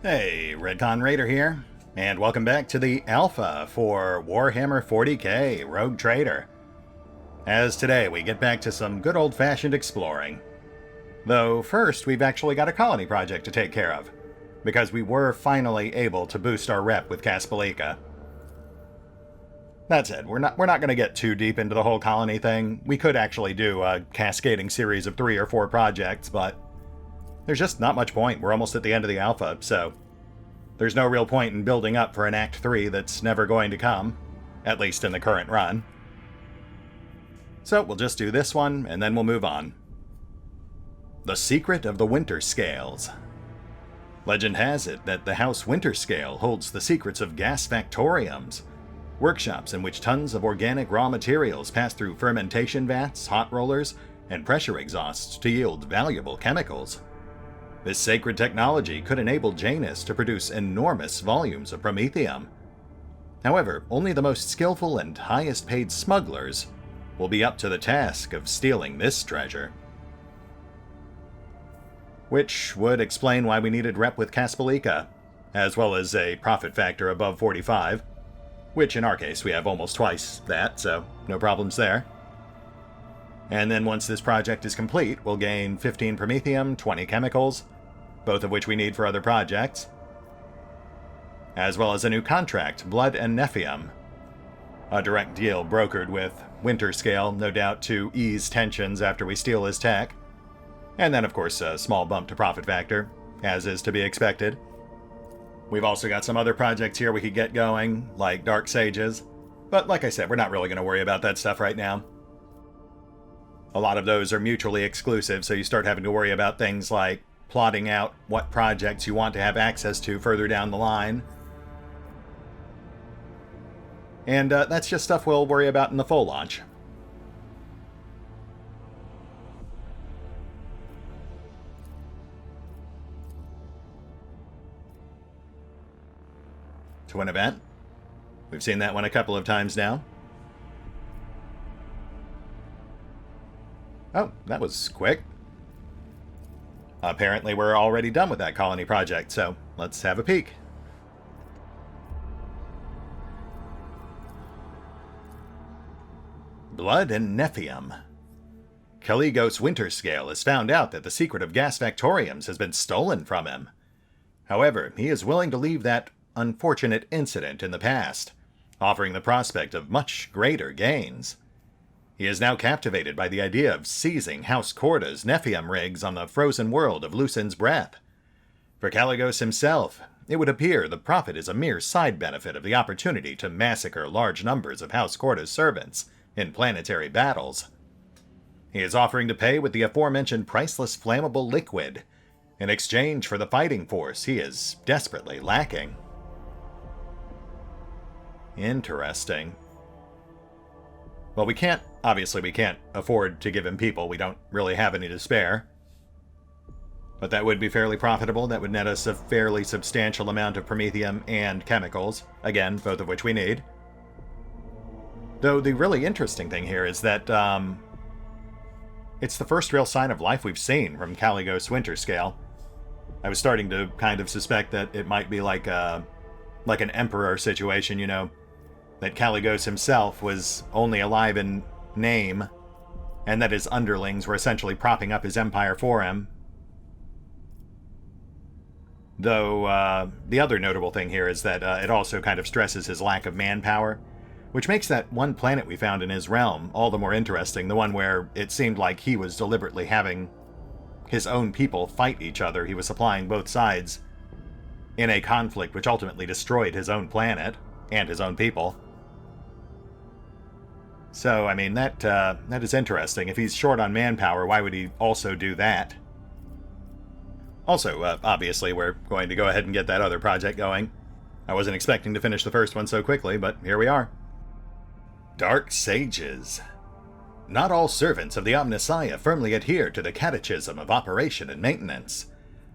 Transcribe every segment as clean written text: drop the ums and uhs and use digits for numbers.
Hey, RetconRaider here, and welcome back to the alpha for Warhammer 40k Rogue Trader. As today we get back to some good old-fashioned exploring. Though first we've actually got a colony project to take care of, because we were finally able to boost our rep with Kaspalika. That said, we're not going to get too deep into the whole colony thing. We could actually do a cascading series of 3 or 4 projects, but there's just not much point. We're almost at the end of the alpha, so there's no real point in building up for an Act 3 that's never going to come, at least in the current run. So we'll just do this one, and then we'll move on. The Secret of the Winter Scales. Legend has it that the House Winterscale holds the secrets of gas factoriums, workshops in which tons of organic raw materials pass through fermentation vats, hot rollers, and pressure exhausts to yield valuable chemicals. This sacred technology could enable Janus to produce enormous volumes of promethium. However, only the most skillful and highest paid smugglers will be up to the task of stealing this treasure. Which would explain why we needed rep with Kaspalika, as well as a profit factor above 45, which in our case we have almost twice that, so no problems there. And then once this project is complete, we'll gain 15 promethium, 20 chemicals, both of which we need for other projects, as well as a new contract, Blood and Nephium, a direct deal brokered with Winterscale, no doubt to ease tensions after we steal his tech, and then of course a small bump to profit factor, as is to be expected. We've also got some other projects here we could get going, like Dark Sages, but like I said, we're not really going to worry about that stuff right now. A lot of those are mutually exclusive, so you start having to worry about things like plotting out what projects you want to have access to further down the line. And that's just stuff we'll worry about in the full launch. To an event. We've seen that one a couple of times now. Oh, that was quick. Apparently we're already done with that colony project, so let's have a peek. Blood and Nephium. Caligos Winterscale has found out that the secret of gas factoriums has been stolen from him. However, he is willing to leave that unfortunate incident in the past, offering the prospect of much greater gains. He is now captivated by the idea of seizing House Corda's Nephium rigs on the frozen world of Lucen's Breath. For Caligos himself, it would appear the profit is a mere side benefit of the opportunity to massacre large numbers of House Corda's servants in planetary battles. He is offering to pay with the aforementioned priceless flammable liquid in exchange for the fighting force he is desperately lacking. Interesting. Well, obviously we can't afford to give him people. We don't really have any to spare. But that would be fairly profitable. That would net us a fairly substantial amount of promethium and chemicals. Again, both of which we need. Though the really interesting thing here is that it's the first real sign of life we've seen from Caligos Winterscale. I was starting to kind of suspect that it might be like an emperor situation, you know, that Caligos himself was only alive in name, and that his underlings were essentially propping up his empire for him. Though, the other notable thing here is that it also kind of stresses his lack of manpower, which makes that one planet we found in his realm all the more interesting, the one where it seemed like he was deliberately having his own people fight each other. He was supplying both sides in a conflict which ultimately destroyed his own planet and his own people. So, I mean, that is interesting. If he's short on manpower, why would he also do that? Also, obviously, we're going to go ahead and get that other project going. I wasn't expecting to finish the first one so quickly, but here we are. Dark Sages. Not all servants of the Omnissiah firmly adhere to the catechism of operation and maintenance.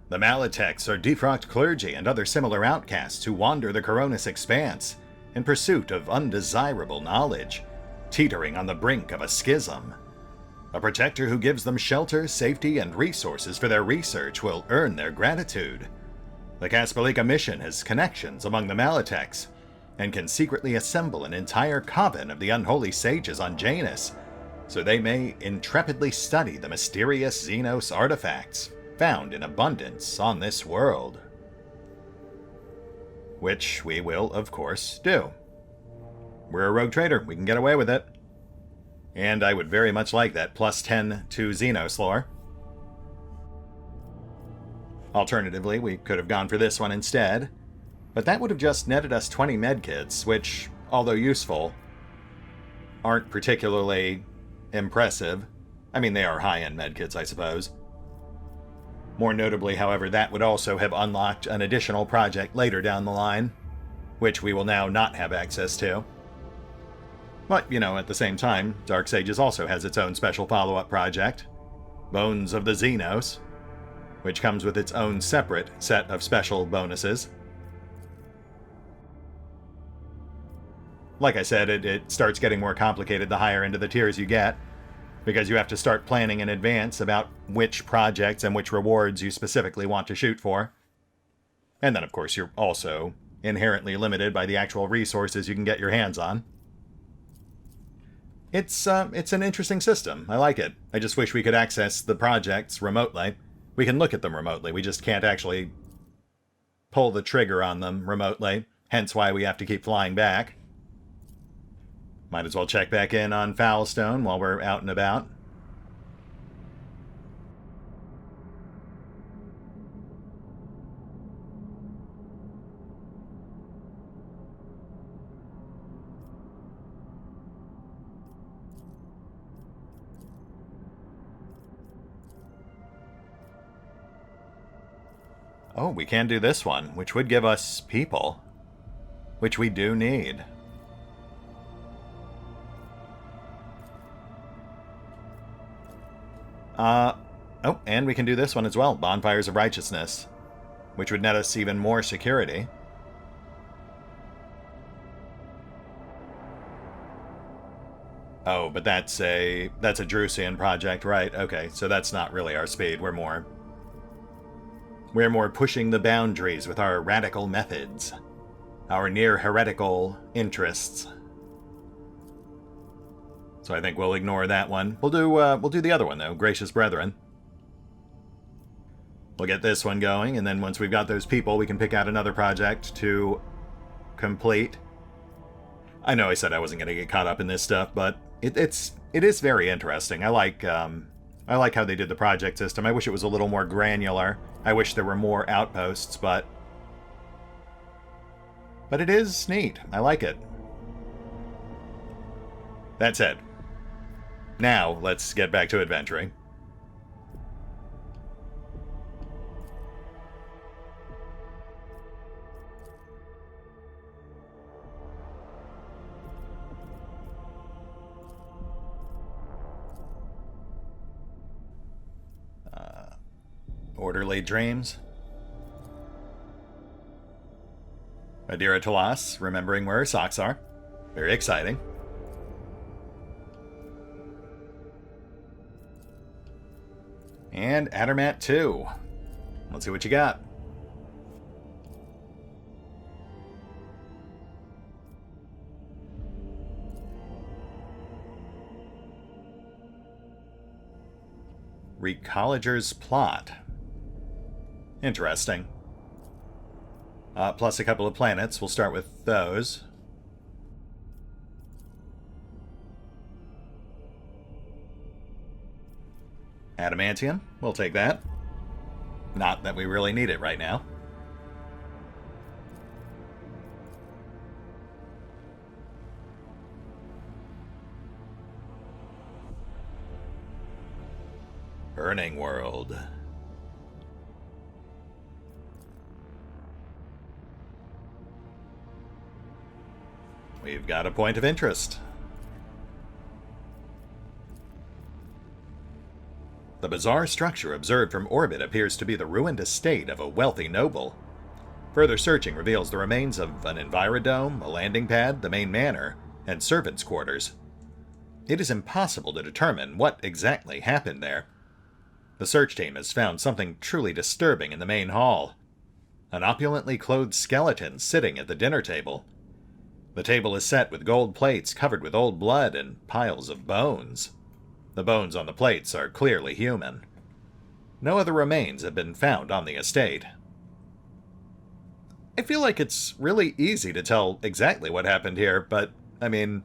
The Malatex are defrocked clergy and other similar outcasts who wander the Coronis expanse in pursuit of undesirable knowledge, teetering on the brink of a schism. A protector who gives them shelter, safety, and resources for their research will earn their gratitude. The Kaspalika mission has connections among the Malatex, and can secretly assemble an entire coven of the unholy sages on Janus, so they may intrepidly study the mysterious Xenos artifacts found in abundance on this world. Which we will, of course, do. We're a rogue trader, we can get away with it. And I would very much like that plus 10 to Xenos lore. Alternatively, we could have gone for this one instead, but that would have just netted us 20 medkits, which, although useful, aren't particularly impressive. I mean, they are high-end medkits, I suppose. More notably, however, that would also have unlocked an additional project later down the line, which we will now not have access to. But, you know, at the same time, Dark Sages also has its own special follow-up project, Bones of the Xenos, which comes with its own separate set of special bonuses. Like I said, it starts getting more complicated the higher into the tiers you get, because you have to start planning in advance about which projects and which rewards you specifically want to shoot for. And then, of course, you're also inherently limited by the actual resources you can get your hands on. It's an interesting system. I like it. I just wish we could access the projects remotely. We can look at them remotely. We just can't actually pull the trigger on them remotely, hence why we have to keep flying back. Might as well check back in on Foulstone while we're out and about. Oh, we can do this one, which would give us people, which we do need. Oh, and we can do this one as well, Bonfires of Righteousness, which would net us even more security. Oh, but that's a Drusian project, right? Okay, so that's not really our speed. We're more pushing the boundaries with our radical methods, our near heretical interests. So I think we'll ignore that one. We'll do the other one though, Gracious Brethren. We'll get this one going, and then once we've got those people, we can pick out another project to complete. I know I said I wasn't going to get caught up in this stuff, but it is very interesting. I like how they did the project system. I wish it was a little more granular. I wish there were more outposts, but it is neat. I like it. That said, now let's get back to adventuring. Orderly dreams. Adira Tomasz, remembering where her socks are. Very exciting. And Addermat 2. Let's see what you got. Recolager's Plot. Interesting. Plus a couple of planets. We'll start with those. Adamantium. We'll take that. Not that we really need it right now. Burning World. We've got a point of interest. The bizarre structure observed from orbit appears to be the ruined estate of a wealthy noble. Further searching reveals the remains of an envirodome, a landing pad, the main manor, and servants' quarters. It is impossible to determine what exactly happened there. The search team has found something truly disturbing in the main hall. An opulently clothed skeleton sitting at the dinner table. The table is set with gold plates covered with old blood and piles of bones. The bones on the plates are clearly human. No other remains have been found on the estate. I feel like it's really easy to tell exactly what happened here, but, I mean,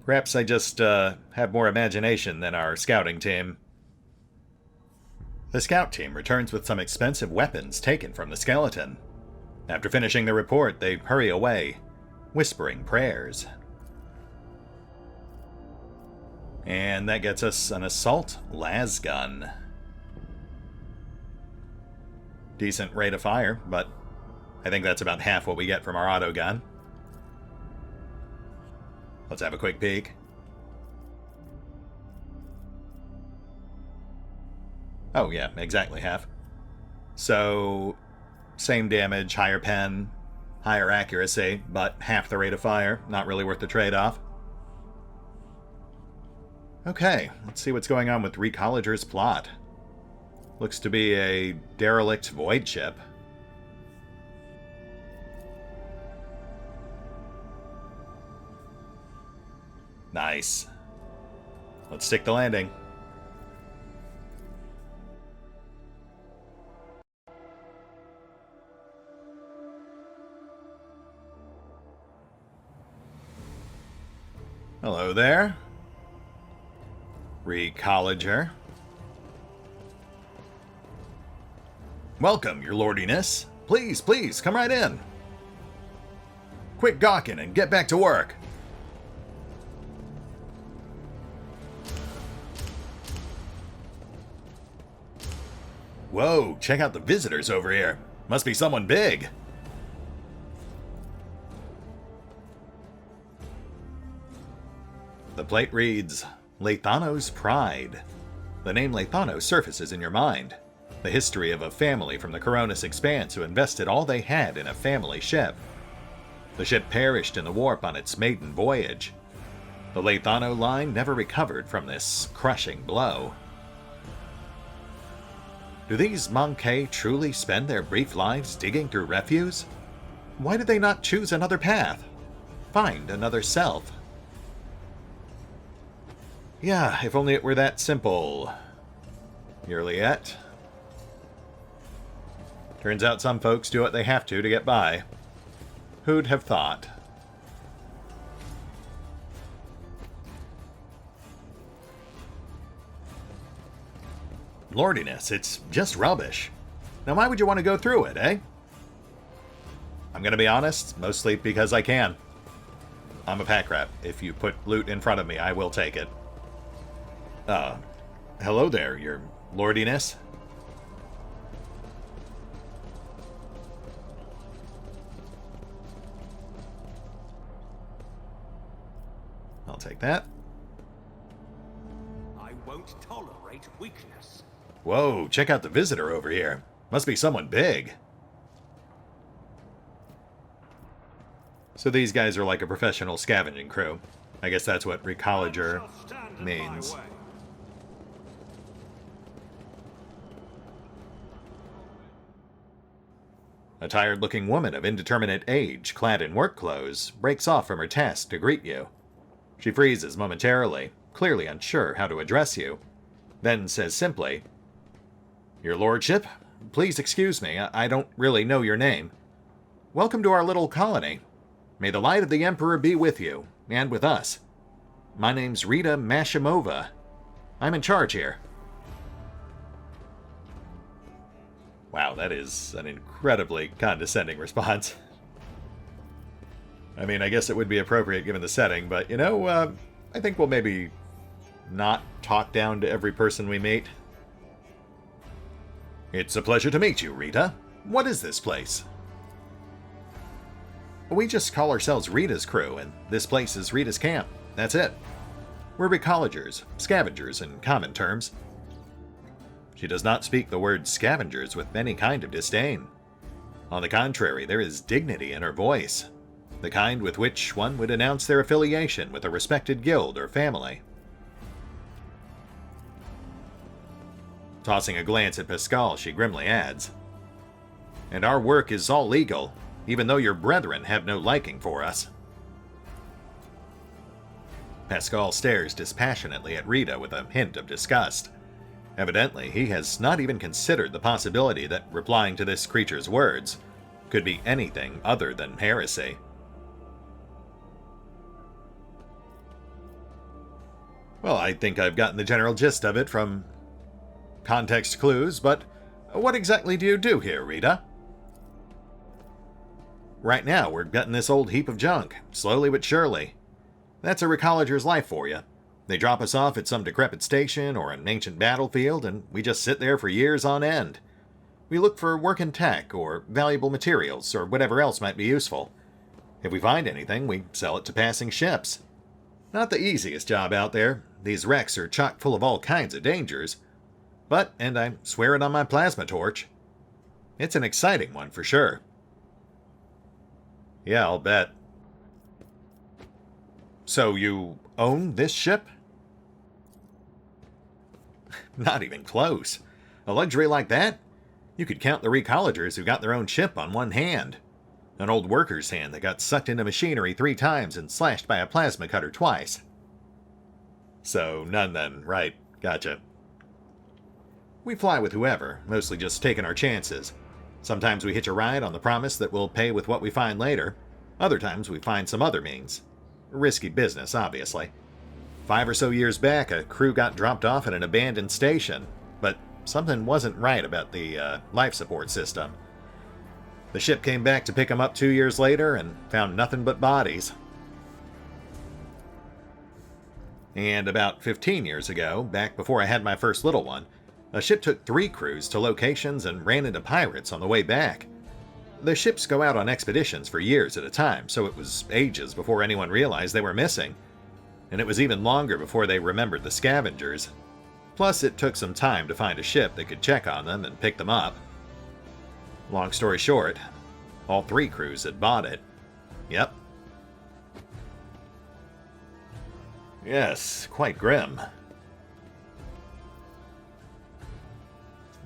perhaps I just have more imagination than our scouting team. The scout team returns with some expensive weapons taken from the skeleton. After finishing their report, they hurry away, whispering prayers. And that gets us an assault las gun. Decent rate of fire, but I think that's about half what we get from our auto gun. Let's have a quick peek. Oh yeah, exactly half. So, same damage, higher pen, higher accuracy, but half the rate of fire. Not really worth the trade-off. Okay, let's see what's going on with Recolliger's plot. Looks to be a derelict void ship. Nice. Let's stick the landing. Hello there. Recolliger. Welcome, your lordiness. Please, please, come right in. Quit gawking and get back to work. Whoa, check out the visitors over here. Must be someone big. The plate reads, Leithano's Pride. The name Leithano surfaces in your mind. The history of a family from the Coronis Expanse who invested all they had in a family ship. The ship perished in the warp on its maiden voyage. The Leithano line never recovered from this crushing blow. Do these Monkey truly spend their brief lives digging through refuse? Why did they not choose another path? Find another self? Yeah, if only it were that simple. Yurliet. Turns out some folks do what they have to get by. Who'd have thought? Lordiness, it's just rubbish. Now why would you want to go through it, eh? I'm gonna be honest, mostly because I can. I'm a pack rat. If you put loot in front of me, I will take it. Hello there, your lordiness. I'll take that. I won't tolerate weakness. Whoa, check out the visitor over here. Must be someone big. So these guys are like a professional scavenging crew. I guess that's what Recolliger means. A tired-looking woman of indeterminate age, clad in work clothes, breaks off from her task to greet you. She freezes momentarily, clearly unsure how to address you, then says simply, Your lordship, please excuse me, I don't really know your name. Welcome to our little colony. May the light of the Emperor be with you, and with us. My name's Rita Mashimova. I'm in charge here. Wow, that is an incredibly condescending response. I mean, I guess it would be appropriate given the setting, but, you know, I think we'll maybe not talk down to every person we meet. It's a pleasure to meet you, Rita. What is this place? We just call ourselves Rita's crew, and this place is Rita's camp. That's it. We're Recollagers, scavengers in common terms. She does not speak the word scavengers with any kind of disdain. On the contrary, there is dignity in her voice, the kind with which one would announce their affiliation with a respected guild or family. Tossing a glance at Pascal, she grimly adds, And our work is all legal, even though your brethren have no liking for us. Pascal stares dispassionately at Rita with a hint of disgust. Evidently, he has not even considered the possibility that replying to this creature's words could be anything other than heresy. Well, I think I've gotten the general gist of it from context clues, but what exactly do you do here, Rita? Right now, we're getting this old heap of junk, slowly but surely. That's a recolager's life for you. They drop us off at some decrepit station or an ancient battlefield, and we just sit there for years on end. We look for working tech or valuable materials or whatever else might be useful. If we find anything, we sell it to passing ships. Not the easiest job out there. These wrecks are chock full of all kinds of dangers. But, and I swear it on my plasma torch, it's an exciting one for sure. Yeah, I'll bet. So you own this ship? Not even close. A luxury like that? You could count the recollegers who got their own ship on one hand. An old worker's hand that got sucked into machinery 3 times and slashed by a plasma cutter twice. So, none then, right. Gotcha. We fly with whoever, mostly just taking our chances. Sometimes we hitch a ride on the promise that we'll pay with what we find later. Other times we find some other means. Risky business, obviously. 5 or so years back, a crew got dropped off at an abandoned station, but something wasn't right about the life support system. The ship came back to pick them up 2 years later and found nothing but bodies. And about 15 years ago, back before I had my first little one, a ship took 3 crews to locations and ran into pirates on the way back. The ships go out on expeditions for years at a time, so it was ages before anyone realized they were missing. And it was even longer before they remembered the Scavengers. Plus, it took some time to find a ship that could check on them and pick them up. Long story short, all 3 crews had bought it. Yep. Yes, quite grim.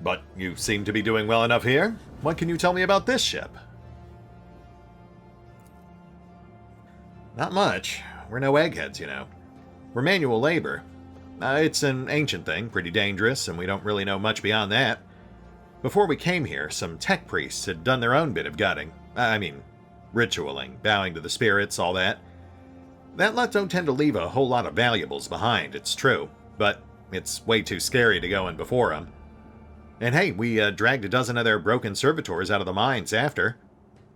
But you seem to be doing well enough here. What can you tell me about this ship? Not much. We're no eggheads, you know. We're manual labor. It's an ancient thing, pretty dangerous, and we don't really know much beyond that. Before we came here, some tech priests had done their own bit of gutting. Ritualing, bowing to the spirits, all that. That lot don't tend to leave a whole lot of valuables behind, it's true, but it's way too scary to go in before them. And hey, we dragged a dozen of their broken servitors out of the mines after.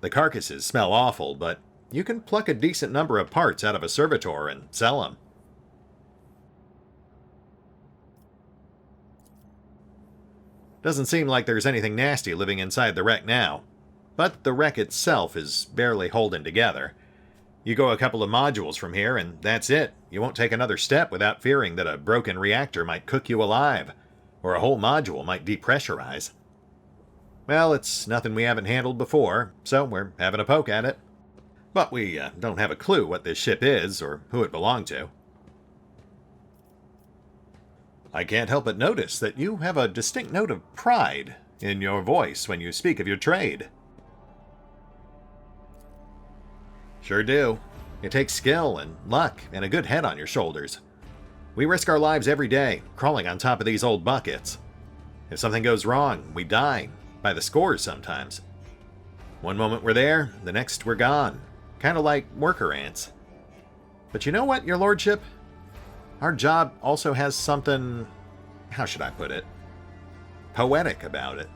The carcasses smell awful, but you can pluck a decent number of parts out of a servitor and sell them. Doesn't seem like there's anything nasty living inside the wreck now, but the wreck itself is barely holding together. You go a couple of modules from here and that's it. You won't take another step without fearing that a broken reactor might cook you alive, or a whole module might depressurize. Well, it's nothing we haven't handled before, so we're having a poke at it. But we don't have a clue what this ship is or who it belonged to. I can't help but notice that you have a distinct note of pride in your voice when you speak of your trade. Sure do. It takes skill and luck and a good head on your shoulders. We risk our lives every day, crawling on top of these old buckets. If something goes wrong, we die, by the scores sometimes. One moment we're there, the next we're gone. Kind of like worker ants. But you know what, your lordship? Our job also has something, how should I put it, poetic about it.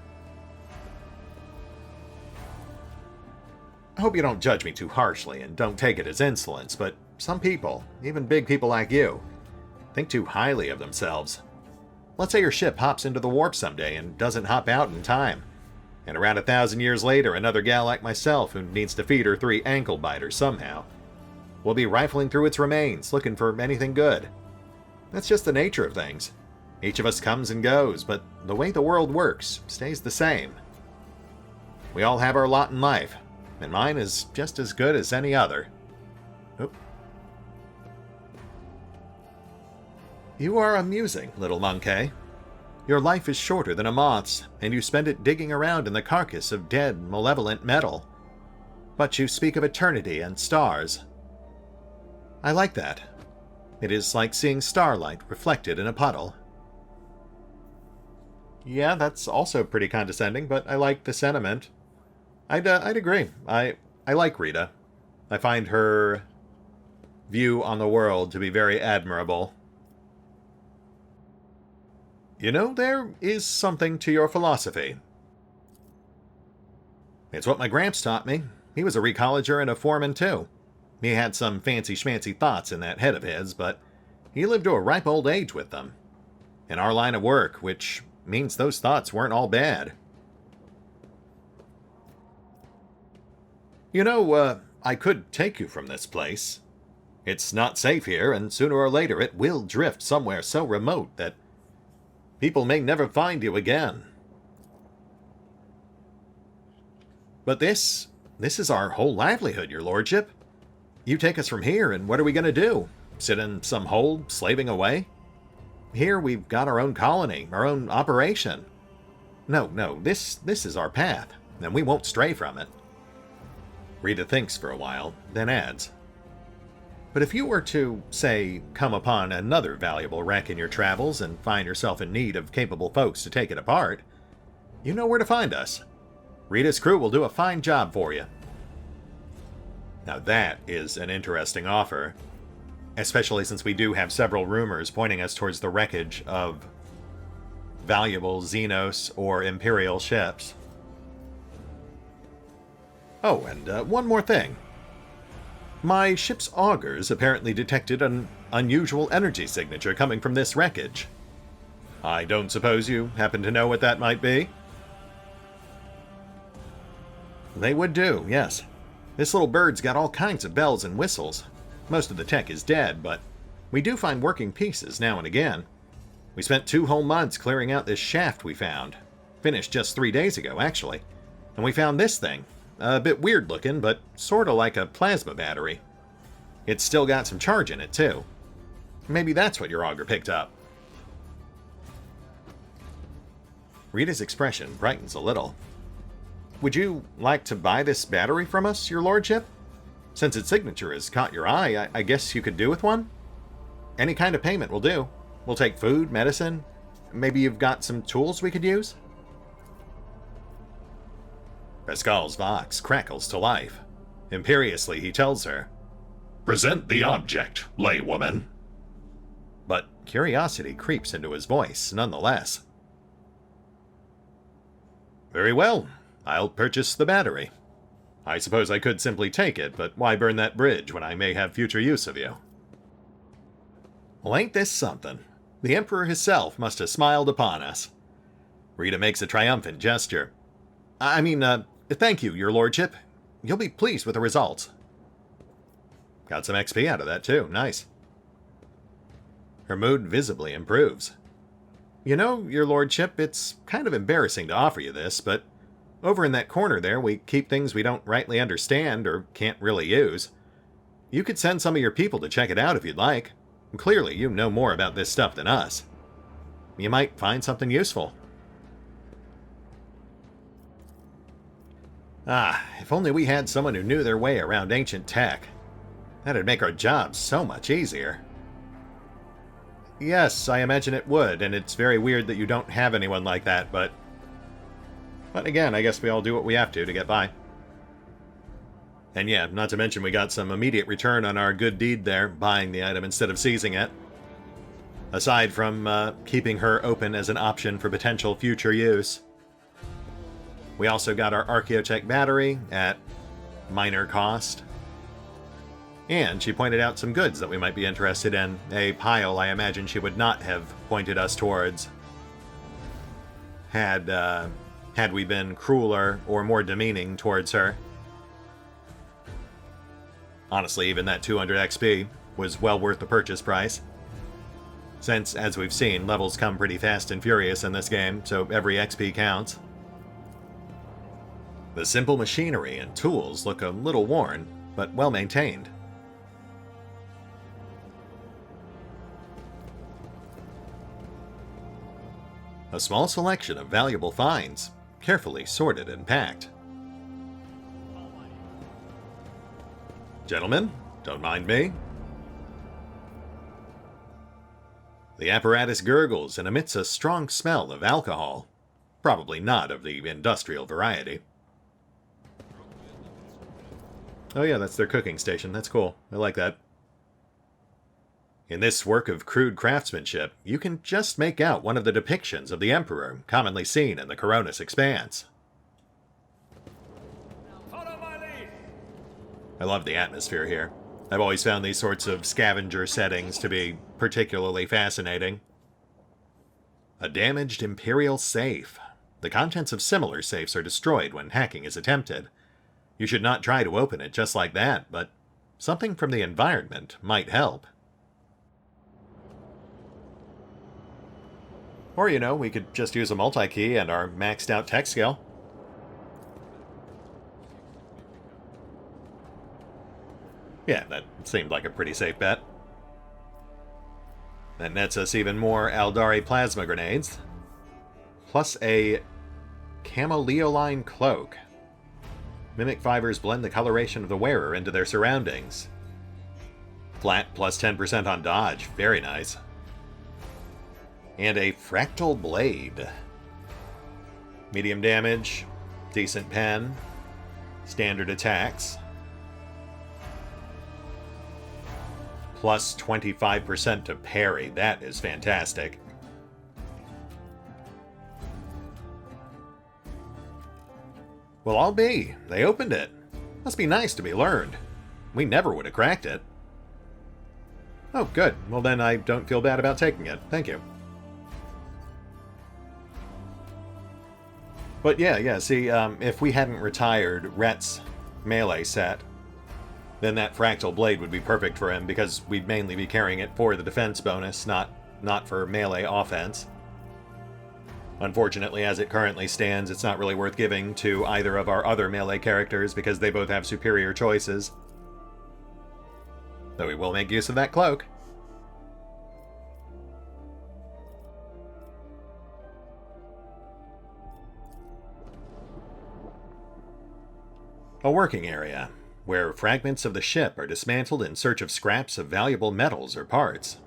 I hope you don't judge me too harshly and don't take it as insolence, but some people, even big people like you, think too highly of themselves. Let's say your ship hops into the warp someday and doesn't hop out in time. And around 1,000 years later, another gal like myself who needs to feed her 3 ankle biters somehow will be rifling through its remains looking for anything good. That's just the nature of things. Each of us comes and goes, but the way the world works stays the same. We all have our lot in life, and mine is just as good as any other. Oop. You are amusing, little monkey. Your life is shorter than a moth's, and you spend it digging around in the carcass of dead, malevolent metal. But you speak of eternity and stars. I like that. It is like seeing starlight reflected in a puddle. Yeah, that's also pretty condescending, but I like the sentiment. I'd agree. I like Rita. I find her view on the world to be very admirable. You know, there is something to your philosophy. It's what my Gramps taught me. He was a recolager and a foreman, too. He had some fancy-schmancy thoughts in that head of his, but he lived to a ripe old age with them. In our line of work, which means those thoughts weren't all bad. You know, I could take you from this place. It's not safe here, and sooner or later it will drift somewhere so remote that people may never find you again. But this is our whole livelihood, your lordship. You take us from here, and what are we going to do? Sit in some hole, slaving away? Here we've got our own colony, our own operation. No, this is our path, and we won't stray from it. Rita thinks for a while, then adds, but if you were to, say, come upon another valuable wreck in your travels and find yourself in need of capable folks to take it apart, you know where to find us. Rita's crew will do a fine job for you. Now that is an interesting offer, especially since we do have several rumors pointing us towards the wreckage of valuable Xenos or Imperial ships. Oh, and one more thing. My ship's augers apparently detected an unusual energy signature coming from this wreckage. I don't suppose you happen to know what that might be? They would do, yes. This little bird's got all kinds of bells and whistles. Most of the tech is dead, but we do find working pieces now and again. We spent 2 whole months clearing out this shaft we found. Finished just 3 days ago, actually. And we found this thing. A bit weird looking, but sorta like a plasma battery. It's still got some charge in it, too. Maybe that's what your auger picked up. Rita's expression brightens a little. Would you like to buy this battery from us, your lordship? Since its signature has caught your eye, I guess you could do with one? Any kind of payment will do. We'll take food, medicine. Maybe you've got some tools we could use? Pascal's Vox crackles to life. Imperiously, he tells her, Present the object, laywoman. But curiosity creeps into his voice, nonetheless. Very well. I'll purchase the battery. I suppose I could simply take it, but why burn that bridge when I may have future use of you? Well, ain't this something? The Emperor himself must have smiled upon us. Rita makes a triumphant gesture. Thank you, your lordship. You'll be pleased with the results. Got some XP out of that, too. Nice. Her mood visibly improves. You know, your lordship, it's kind of embarrassing to offer you this, but over in that corner there, we keep things we don't rightly understand or can't really use. You could send some of your people to check it out if you'd like. Clearly, you know more about this stuff than us. You might find something useful. If only we had someone who knew their way around ancient tech. That'd make our jobs so much easier. Yes, I imagine it would, and it's very weird that you don't have anyone like that, but again, I guess we all do what we have to get by. And yeah, not to mention we got some immediate return on our good deed there, buying the item instead of seizing it. Aside from keeping her open as an option for potential future use. We also got our Archaeotech battery at minor cost. And she pointed out some goods that we might be interested in, a pile I imagine she would not have pointed us towards had we been crueler or more demeaning towards her. Honestly, even that 200 XP was well worth the purchase price. Since, as we've seen, levels come pretty fast and furious in this game, so every XP counts. The simple machinery and tools look a little worn, but well maintained. A small selection of valuable finds, carefully sorted and packed. Gentlemen, don't mind me. The apparatus gurgles and emits a strong smell of alcohol, probably not of the industrial variety. Oh yeah, that's their cooking station. That's cool. I like that. In this work of crude craftsmanship, you can just make out one of the depictions of the Emperor commonly seen in the Coronis Expanse. Follow my lead. I love the atmosphere here. I've always found these sorts of scavenger settings to be particularly fascinating. A damaged Imperial safe. The contents of similar safes are destroyed when hacking is attempted. You should not try to open it just like that, but something from the environment might help. Or, you know, we could just use a multi-key and our maxed out tech skill. Yeah, that seemed like a pretty safe bet. That nets us even more Aldari plasma grenades. Plus a camoleoline cloak. Mimic fibers blend the coloration of the wearer into their surroundings. Flat plus 10% on dodge. Very nice. And a fractal blade. Medium damage. Decent pen. Standard attacks. Plus 25% to parry. That is fantastic. Well, I'll be. They opened it. Must be nice to be learned. We never would have cracked it. Oh, good. Well, then I don't feel bad about taking it. Thank you. But yeah, see, if we hadn't retired Rhett's melee set, then that fractal blade would be perfect for him because we'd mainly be carrying it for the defense bonus, not for melee offense. Unfortunately, as it currently stands, it's not really worth giving to either of our other melee characters because they both have superior choices. Though we will make use of that cloak. A working area, where fragments of the ship are dismantled in search of scraps of valuable metals or parts.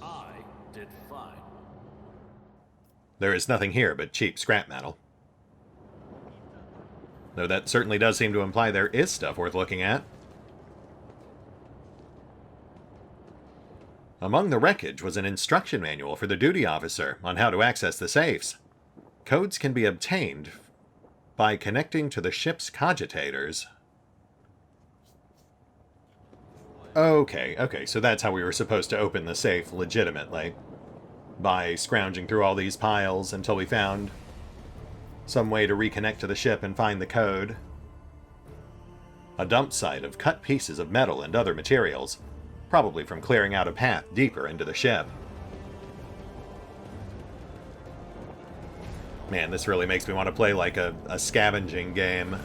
I did fine. There is nothing here but cheap scrap metal. Though that certainly does seem to imply there is stuff worth looking at. Among the wreckage was an instruction manual for the duty officer on how to access the safes. Codes can be obtained by connecting to the ship's cogitators. Okay, so that's how we were supposed to open the safe legitimately. By scrounging through all these piles until we found some way to reconnect to the ship and find the code. A dump site of cut pieces of metal and other materials, probably from clearing out a path deeper into the ship. Man, this really makes me want to play like a scavenging game.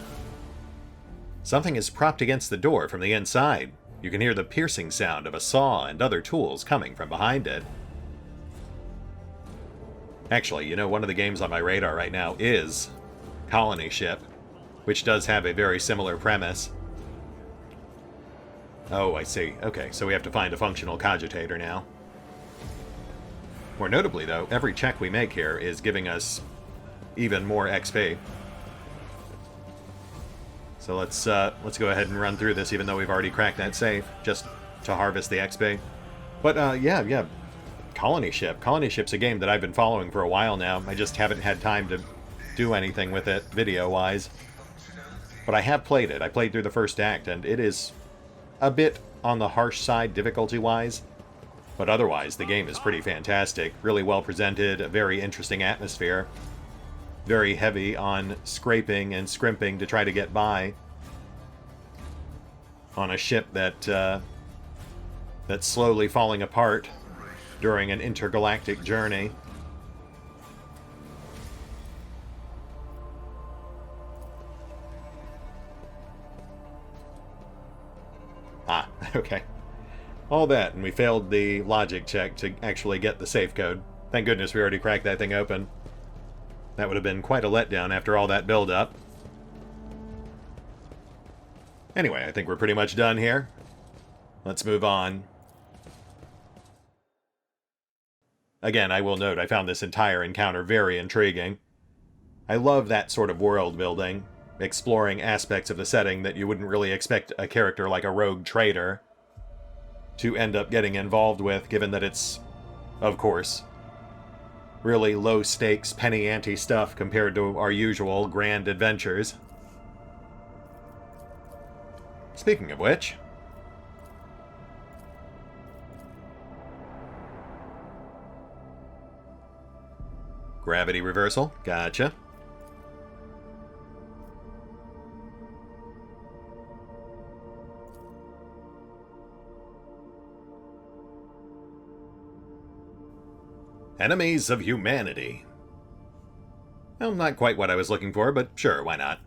Something is propped against the door from the inside. You can hear the piercing sound of a saw and other tools coming from behind it. Actually, you know, one of the games on my radar right now is Colony Ship, which does have a very similar premise. Oh, I see. Okay, so we have to find a functional cogitator now. More notably, though, every check we make here is giving us even more XP. So let's go ahead and run through this, even though we've already cracked that safe, just to harvest the XP. But yeah, Colony Ship. Colony Ship's a game that I've been following for a while now. I just haven't had time to do anything with it video-wise. But I have played it. I played through the first act, and it is a bit on the harsh side difficulty-wise. But otherwise, the game is pretty fantastic. Really well presented, a very interesting atmosphere. Very heavy on scraping and scrimping to try to get by on a ship that's slowly falling apart during an intergalactic journey. Ah, okay. All that, and we failed the logic check to actually get the safe code. Thank goodness we already cracked that thing open. That would have been quite a letdown after all that build-up. Anyway, I think we're pretty much done here. Let's move on. Again, I will note I found this entire encounter very intriguing. I love that sort of world building, exploring aspects of the setting that you wouldn't really expect a character like a rogue trader to end up getting involved with, given that it's, of course, really low-stakes, penny-ante stuff compared to our usual grand adventures. Speaking of which... Gravity reversal, gotcha. Enemies of humanity. Well, not quite what I was looking for, but sure, why not?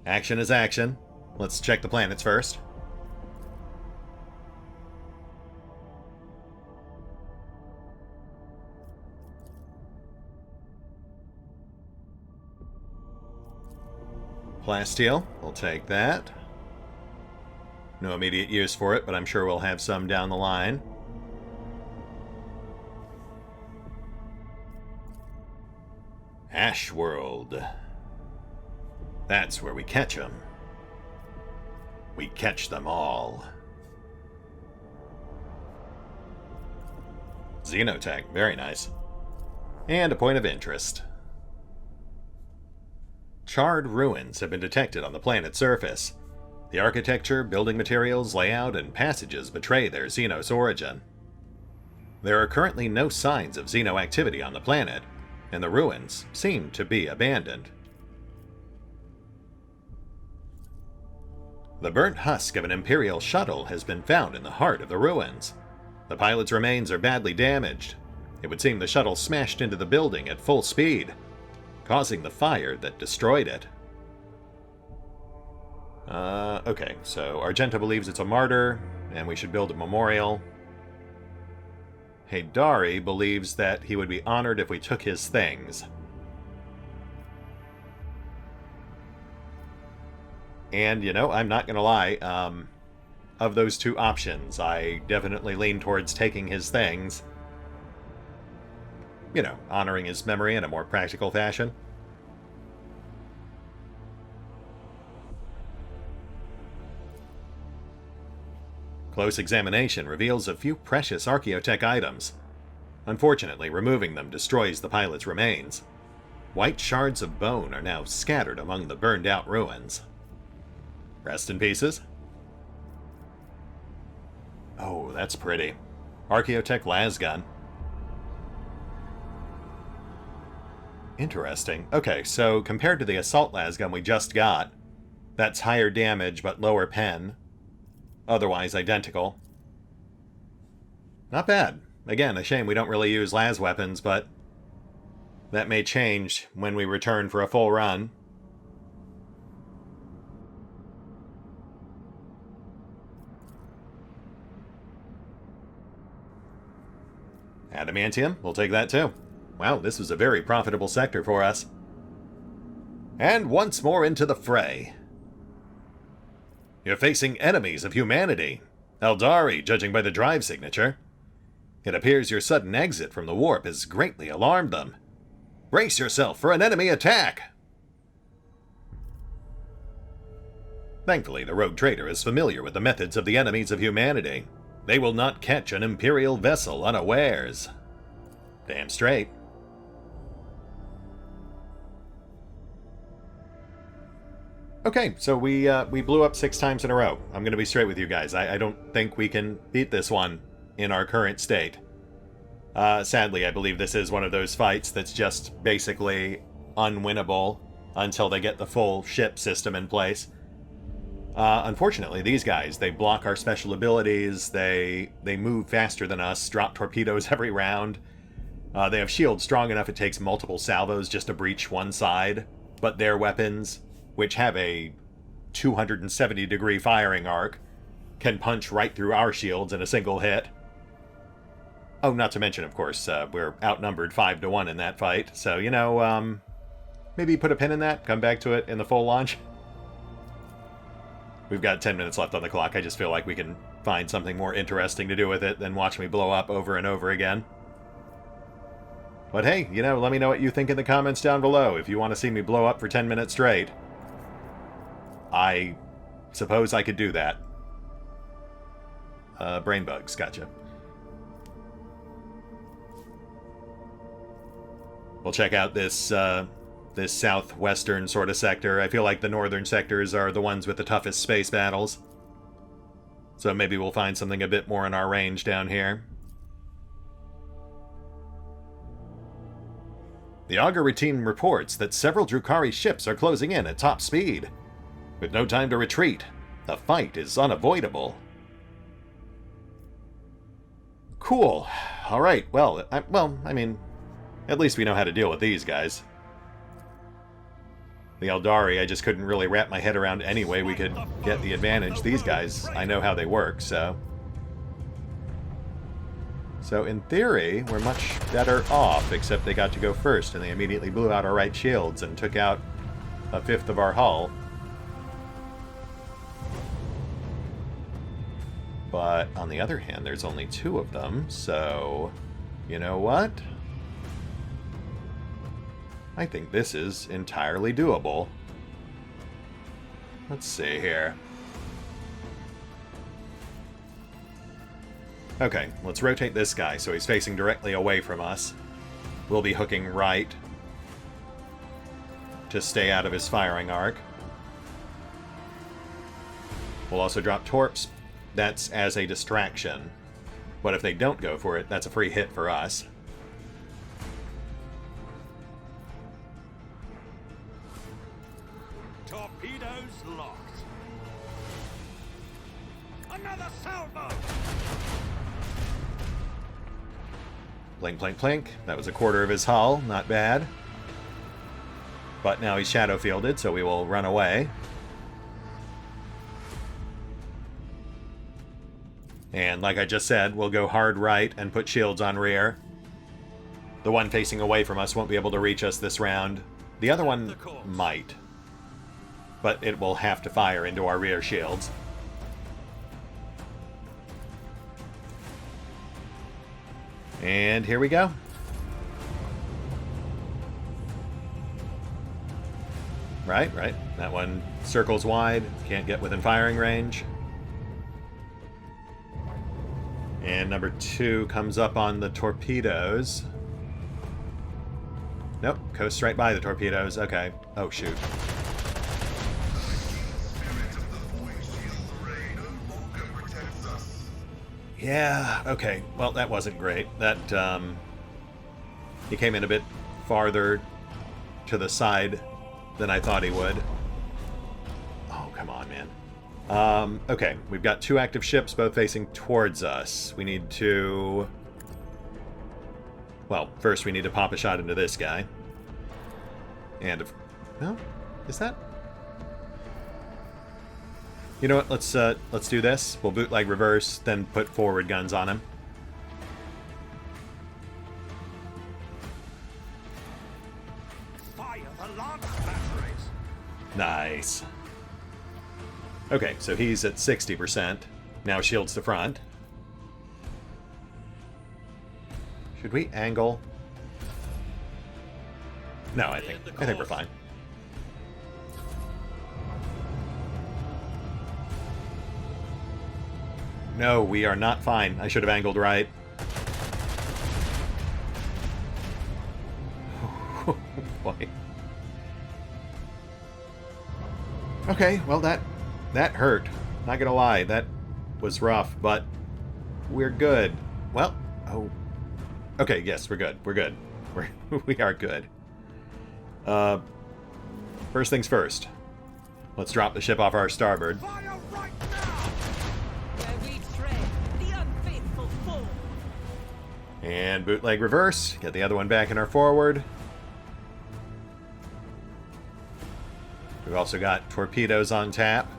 Action is action. Let's check the planets first. Plasteel, we'll take that. No immediate use for it, but I'm sure we'll have some down the line. Ash World. That's where we catch them. We catch them all. Xenotech, very nice. And a point of interest. Charred ruins have been detected on the planet's surface. The architecture, building materials, layout, and passages betray their Xenos origin. There are currently no signs of Xeno activity on the planet, and the ruins seem to be abandoned. The burnt husk of an Imperial shuttle has been found in the heart of the ruins. The pilot's remains are badly damaged. It would seem the shuttle smashed into the building at full speed, causing the fire that destroyed it. Okay, so Argenta believes it's a martyr, and we should build a memorial. Haydari believes that he would be honored if we took his things. And, you know, I'm not gonna lie, of those two options, I definitely lean towards taking his things. You know, honoring his memory in a more practical fashion. Close examination reveals a few precious Archaeotech items. Unfortunately, removing them destroys the pilot's remains. White shards of bone are now scattered among the burned-out ruins. Rest in pieces. Oh, that's pretty. Archaeotech lasgun. Interesting. Okay, so compared to the assault lasgun we just got, that's higher damage but lower pen. Otherwise identical. Not bad. Again, a shame we don't really use las weapons, but that may change when we return for a full run. Adamantium, we'll take that too. Wow, this was a very profitable sector for us. And once more into the fray. You're facing enemies of humanity. Eldari, judging by the drive signature. It appears your sudden exit from the warp has greatly alarmed them. Brace yourself for an enemy attack! Thankfully, the rogue trader is familiar with the methods of the enemies of humanity. They will not catch an Imperial vessel unawares. Damn straight. Okay, so we blew up 6 times in a row. I'm going to be straight with you guys. I don't think we can beat this one in our current state. Sadly, I believe this is one of those fights that's just basically unwinnable until they get the full ship system in place. Unfortunately, these guys, they block our special abilities, they move faster than us, drop torpedoes every round. They have shields strong enough it takes multiple salvos just to breach one side, but their weapons, which have a 270-degree firing arc, can punch right through our shields in a single hit. Oh, not to mention, of course, we're outnumbered 5-1 in that fight. So, you know, maybe put a pin in that, come back to it in the full launch. We've got 10 minutes left on the clock. I just feel like we can find something more interesting to do with it than watch me blow up over and over again. But hey, you know, let me know what you think in the comments down below if you want to see me blow up for 10 minutes straight. I suppose I could do that. Brain bugs, gotcha. We'll check out this this southwestern sort of sector. I feel like the northern sectors are the ones with the toughest space battles. So maybe we'll find something a bit more in our range down here. The Augur routine reports that several Drukhari ships are closing in at top speed. With no time to retreat, the fight is unavoidable. Cool. Alright, well, I mean, at least we know how to deal with these guys. The Eldari, I just couldn't really wrap my head around any way we could get the advantage. These guys, I know how they work, so... So in theory, we're much better off, except they got to go first, and they immediately blew out our right shields and took out a fifth of our hull. But on the other hand, there's only 2 of them, so... You know what? I think this is entirely doable. Let's see here. Okay, let's rotate this guy so he's facing directly away from us. We'll be hooking right to stay out of his firing arc. We'll also drop torps. That's as a distraction. But if they don't go for it, that's a free hit for us. Torpedoes locked. Another salvo. Plink, plink, plink. That was a quarter of his hull. Not bad. But now he's shadow fielded, so we will run away. And like I just said, we'll go hard right and put shields on rear. The one facing away from us won't be able to reach us this round. The other one might. But it will have to fire into our rear shields. And here we go. Right. That one circles wide. Can't get within firing range. And number 2 comes up on the torpedoes. Nope, coasts right by the torpedoes. Okay. Oh, shoot. Yeah, okay. Well, that wasn't great. That, he came in a bit farther to the side than I thought he would. Oh, come on, man. Okay, we've got 2 active ships, both facing towards us. We need to... Well, first we need to pop a shot into this guy. And... No? Is that... You know what, let's do this. We'll bootleg reverse, then put forward guns on him. Fire the launch batteries. Nice. Okay, so he's at 60%. Now shields to front. Should we angle? No, I think we're fine. No, we are not fine. I should have angled right. Oh, boy. Okay, well that hurt. Not gonna lie, that was rough, but we're good. Well, oh. Okay, yes, we're good. We're good. We are good. First things first. Let's drop the ship off our starboard. Fire right now. Where we tread, the unfaithful fall. And bootleg reverse. Get the other one back in our forward. We've also got torpedoes on tap.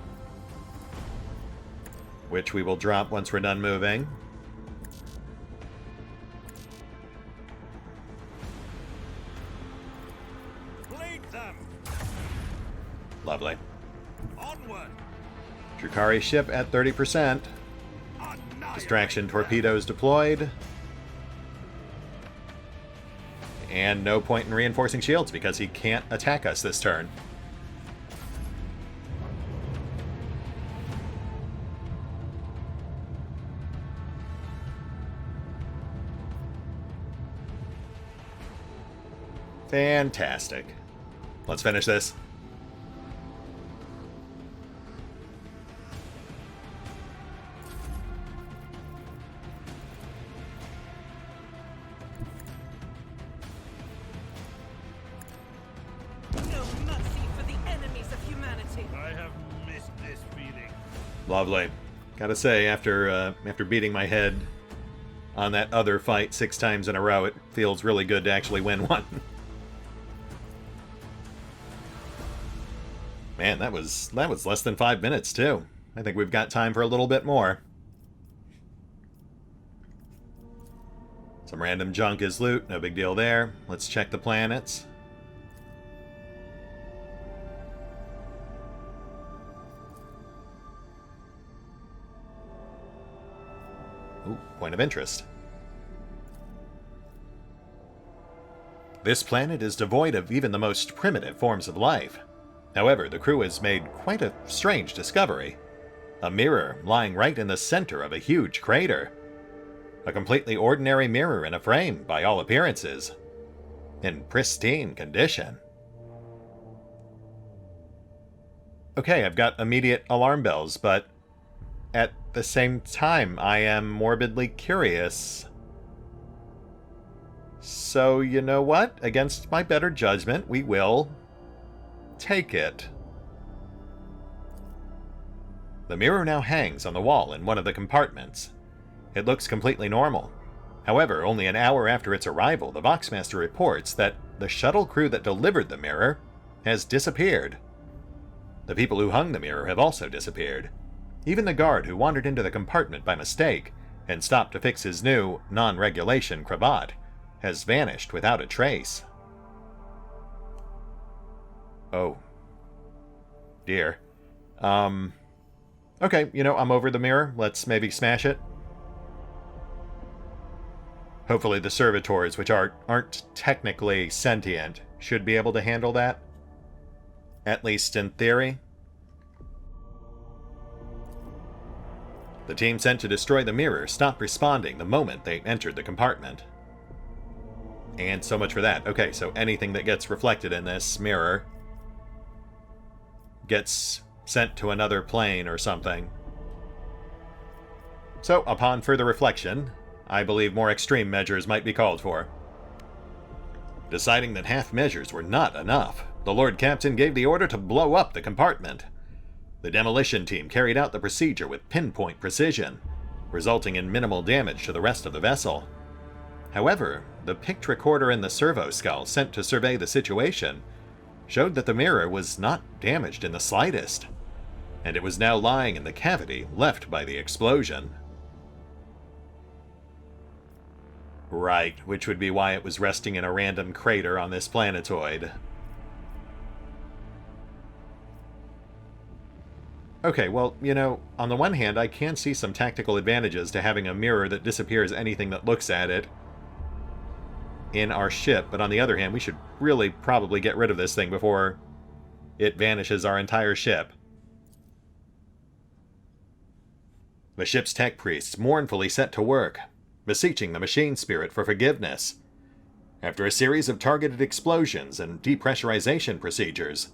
which we will drop once we're done moving. Bleed them. Lovely. Onward. Drukhari's ship at 30%. Annihilate Distraction them. torpedoes deployed. And no point in reinforcing shields because he can't attack us this turn. Fantastic. Let's finish this. No mercy for the enemies of humanity. I have missed this feeling. Lovely. Gotta say, after beating my head on that other fight 6 times in a row, it feels really good to actually win one. Man, that was less than 5 minutes too. I think we've got time for a little bit more. Some random junk is loot, no big deal there. Let's check the planets. Ooh, point of interest. This planet is devoid of even the most primitive forms of life. However, the crew has made quite a strange discovery. A mirror lying right in the center of a huge crater. A completely ordinary mirror in a frame, by all appearances. In pristine condition. Okay, I've got immediate alarm bells, but at the same time, I am morbidly curious. So, you know what? Against my better judgment, we will take it. The mirror now hangs on the wall in one of the compartments. It looks completely normal. However, only an hour after its arrival, the Voxmaster reports that the shuttle crew that delivered the mirror has disappeared. The people who hung the mirror have also disappeared. Even the guard who wandered into the compartment by mistake and stopped to fix his new non-regulation cravat has vanished without a trace. Oh. Dear. Okay, you know, I'm over the mirror. Let's maybe smash it. Hopefully the servitors, which aren't technically sentient, should be able to handle that. At least in theory. The team sent to destroy the mirror stopped responding the moment they entered the compartment. And so much for that. Okay, so anything that gets reflected in this mirror gets sent to another plane or something. So, upon further reflection, I believe more extreme measures might be called for. Deciding that half measures were not enough, the Lord Captain gave the order to blow up the compartment. The demolition team carried out the procedure with pinpoint precision, resulting in minimal damage to the rest of the vessel. However, the pict recorder in the servo skull sent to survey the situation showed that the mirror was not damaged in the slightest, and it was now lying in the cavity left by the explosion. Right, which would be why it was resting in a random crater on this planetoid. Okay, well, you know, on the one hand, I can see some tactical advantages to having a mirror that disappears anything that looks at it in our ship, but on the other hand, we should really probably get rid of this thing before it vanishes our entire ship. The ship's tech priests mournfully set to work, beseeching the machine spirit for forgiveness. After a series of targeted explosions and depressurization procedures,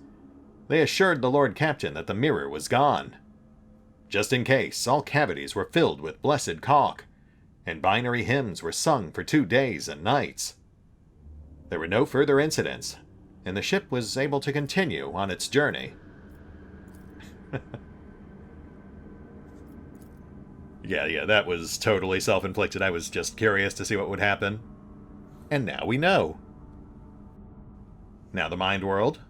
they assured the Lord Captain that the mirror was gone. Just in case, all cavities were filled with blessed caulk, and binary hymns were sung for 2 days and nights. There were no further incidents, and the ship was able to continue on its journey. Yeah, that was totally self-inflicted. I was just curious to see what would happen. And now we know. Now the Mind World.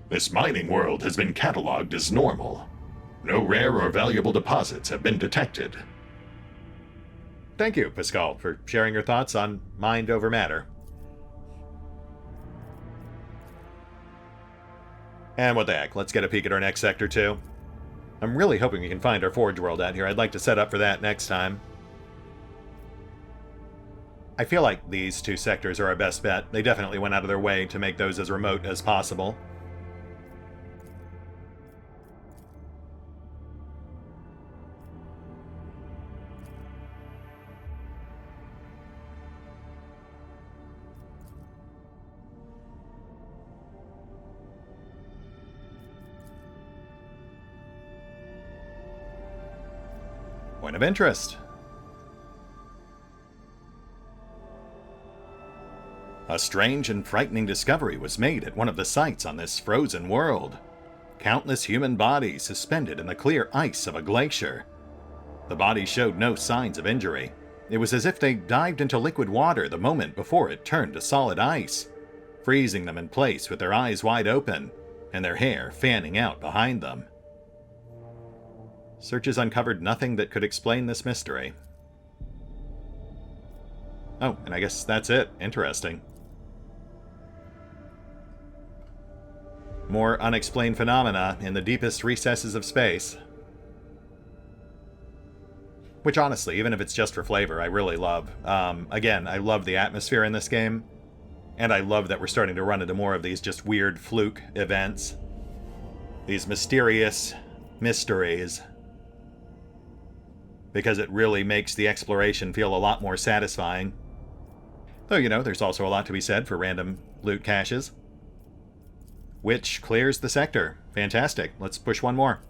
This mining world has been cataloged as normal. No rare or valuable deposits have been detected. Thank you, Pascal, for sharing your thoughts on mind over matter. And what the heck, let's get a peek at our next sector too. I'm really hoping we can find our Forge World out here. I'd like to set up for that next time. I feel like these two sectors are our best bet. They definitely went out of their way to make those as remote as possible. Point of interest. A strange and frightening discovery was made at one of the sites on this frozen world. Countless human bodies suspended in the clear ice of a glacier. The bodies showed no signs of injury. It was as if they dived into liquid water the moment before it turned to solid ice, freezing them in place with their eyes wide open and their hair fanning out behind them. Searches uncovered nothing that could explain this mystery. Oh, and I guess that's it. Interesting. More unexplained phenomena in the deepest recesses of space. Which honestly, even if it's just for flavor, I really love. Again, I love the atmosphere in this game. And I love that we're starting to run into more of these just weird fluke events. These mysterious mysteries. Because it really makes the exploration feel a lot more satisfying. Though, you know, there's also a lot to be said for random loot caches. Which clears the sector. Fantastic. Let's push one more.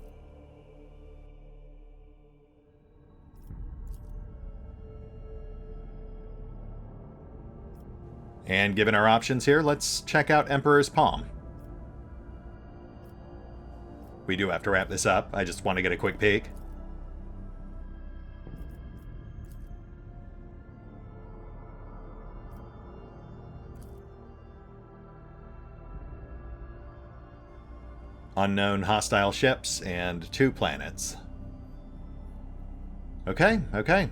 And given our options here, let's check out Emperor's Palm. We do have to wrap this up. I just want to get a quick peek. Unknown hostile ships and 2 planets. Okay.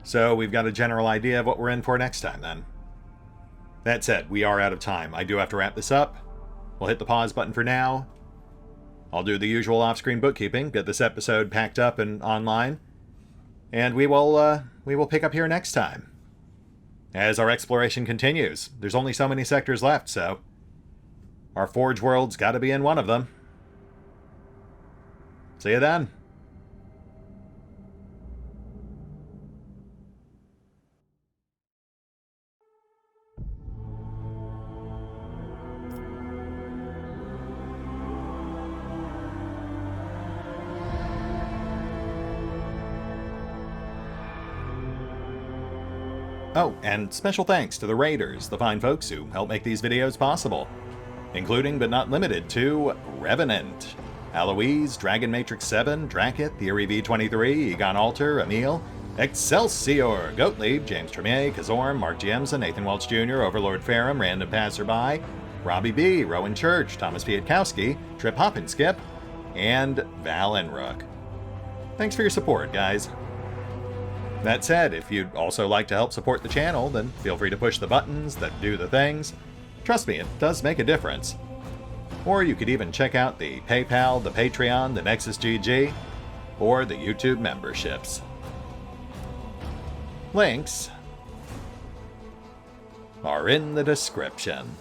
So we've got a general idea of what we're in for next time then. That said, we are out of time. I do have to wrap this up. We'll hit the pause button for now. I'll do the usual off-screen bookkeeping, get this episode packed up and online, and we will pick up here next time. As our exploration continues, there's only so many sectors left, so our Forge World's got to be in one of them. See you then. Oh, and special thanks to the Raiders, the fine folks who help make these videos possible, including but not limited to Revenant, Alois, Dragon Matrix 7, Drakiith, Theory V23, EgonAlter, Emile, Exsellsior, Gottlieb, James Trimmier, Kazorm, Mark Giemza, Nathan Welch Jr., OverlordPherom, RandomPassrby, RobbyB, Rowan Church, Tomasz Piątkowski, Triphoppenskip, and Valinrook. Thanks for your support, guys. That said, if you'd also like to help support the channel, then feel free to push the buttons that do the things. Trust me, it does make a difference. Or you could even check out the PayPal, the Patreon, the Nexus GG, or the YouTube memberships. Links are in the description.